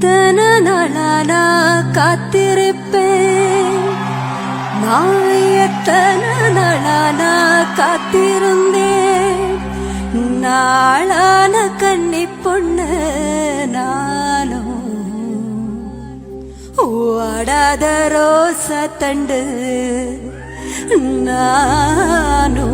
எத்தனை நாளானா காத்திருப்பேன், நான் எத்தனை நாளானா காத்திருந்தேன். நாளான கண்ணி பொண்ணு நானும் ஓடாத ரோச தண்டு நானும்.